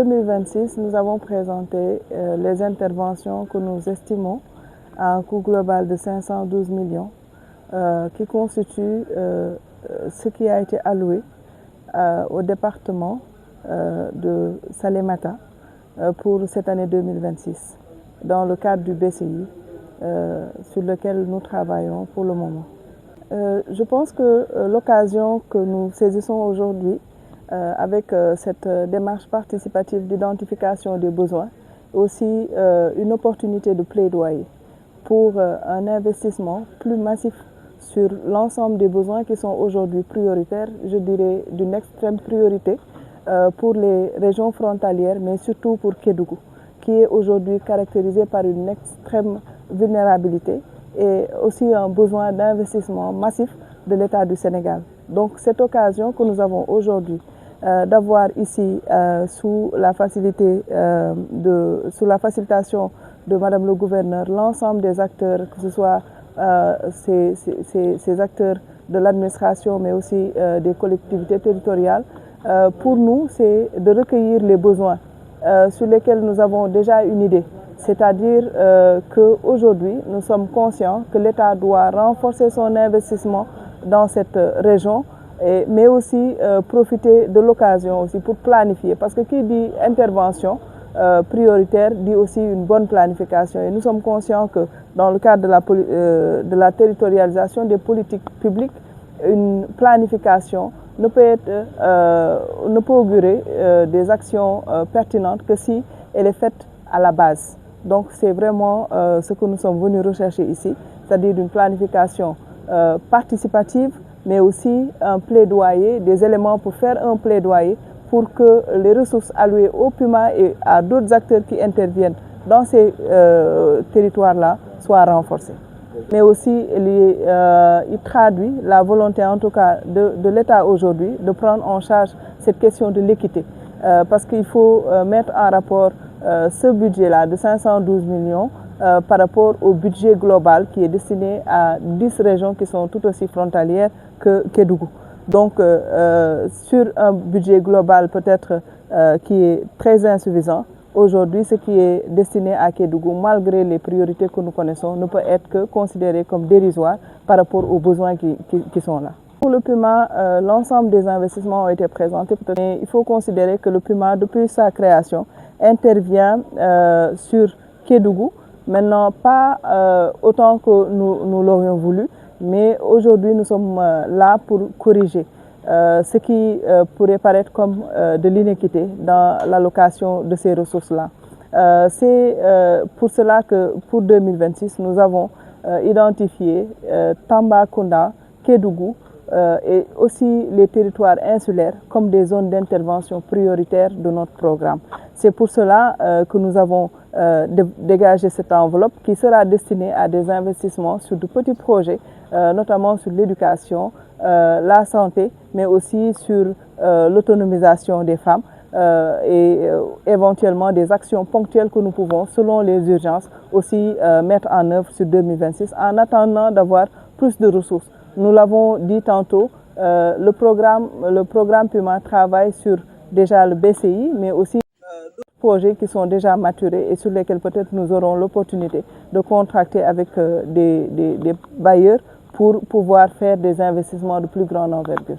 2026, nous avons présenté les interventions que nous estimons à un coût global de 512 millions, qui constitue ce qui a été alloué au département de Salémata pour cette année 2026, dans le cadre du BCI, sur lequel nous travaillons pour le moment. Je pense que l'occasion que nous saisissons aujourd'hui avec cette démarche participative d'identification des besoins, aussi une opportunité de plaidoyer pour un investissement plus massif sur l'ensemble des besoins qui sont aujourd'hui prioritaires, je dirais d'une extrême priorité pour les régions frontalières, mais surtout pour Kédougou, qui est aujourd'hui caractérisé par une extrême vulnérabilité et aussi un besoin d'investissement massif de l'État du Sénégal. Donc cette occasion que nous avons aujourd'hui d'avoir ici sous la facilitation de Madame le gouverneur l'ensemble des acteurs, que ce soit ces acteurs de l'administration mais aussi des collectivités territoriales, pour nous c'est de recueillir les besoins sur lesquels nous avons déjà une idée. C'est-à-dire qu'aujourd'hui, nous sommes conscients que l'État doit renforcer son investissement dans cette région, mais aussi profiter de l'occasion aussi pour planifier. Parce que qui dit intervention prioritaire dit aussi une bonne planification. Et nous sommes conscients que dans le cadre de la territorialisation des politiques publiques, une planification ne peut augurer des actions pertinentes que si elle est faite à la base. Donc c'est vraiment ce que nous sommes venus rechercher ici, c'est-à-dire une planification participative, mais aussi un plaidoyer, des éléments pour faire un plaidoyer pour que les ressources allouées au PUMA et à d'autres acteurs qui interviennent dans ces territoires-là soient renforcées. Mais aussi, il traduit la volonté, en tout cas, de l'État aujourd'hui de prendre en charge cette question de l'équité. Parce qu'il faut mettre en rapport ce budget-là de 512 millions par rapport au budget global qui est destiné à 10 régions qui sont tout aussi frontalières que Kédougou. Donc, sur un budget global peut-être qui est très insuffisant, aujourd'hui, ce qui est destiné à Kédougou, malgré les priorités que nous connaissons, ne peut être que considéré comme dérisoire par rapport aux besoins qui sont là. Pour le PUMA, l'ensemble des investissements ont été présentés. Mais il faut considérer que le PUMA, depuis sa création, intervient sur Kédougou. Maintenant, pas autant que nous l'aurions voulu, mais aujourd'hui, nous sommes là pour corriger ce qui pourrait paraître comme de l'inéquité dans l'allocation de ces ressources-là. C'est pour cela que pour 2026, nous avons identifié Tambacounda, Kédougou, et aussi les territoires insulaires comme des zones d'intervention prioritaires de notre programme. C'est pour cela que nous avons dégagé cette enveloppe qui sera destinée à des investissements sur de petits projets, notamment sur l'éducation, la santé, mais aussi sur l'autonomisation des femmes et éventuellement des actions ponctuelles que nous pouvons, selon les urgences, aussi mettre en œuvre sur 2026 en attendant d'avoir plus de ressources. Nous l'avons dit tantôt, le programme PUMA travaille sur déjà le BCI, mais aussi d'autres projets qui sont déjà maturés et sur lesquels peut-être nous aurons l'opportunité de contracter avec des bailleurs pour pouvoir faire des investissements de plus grande envergure.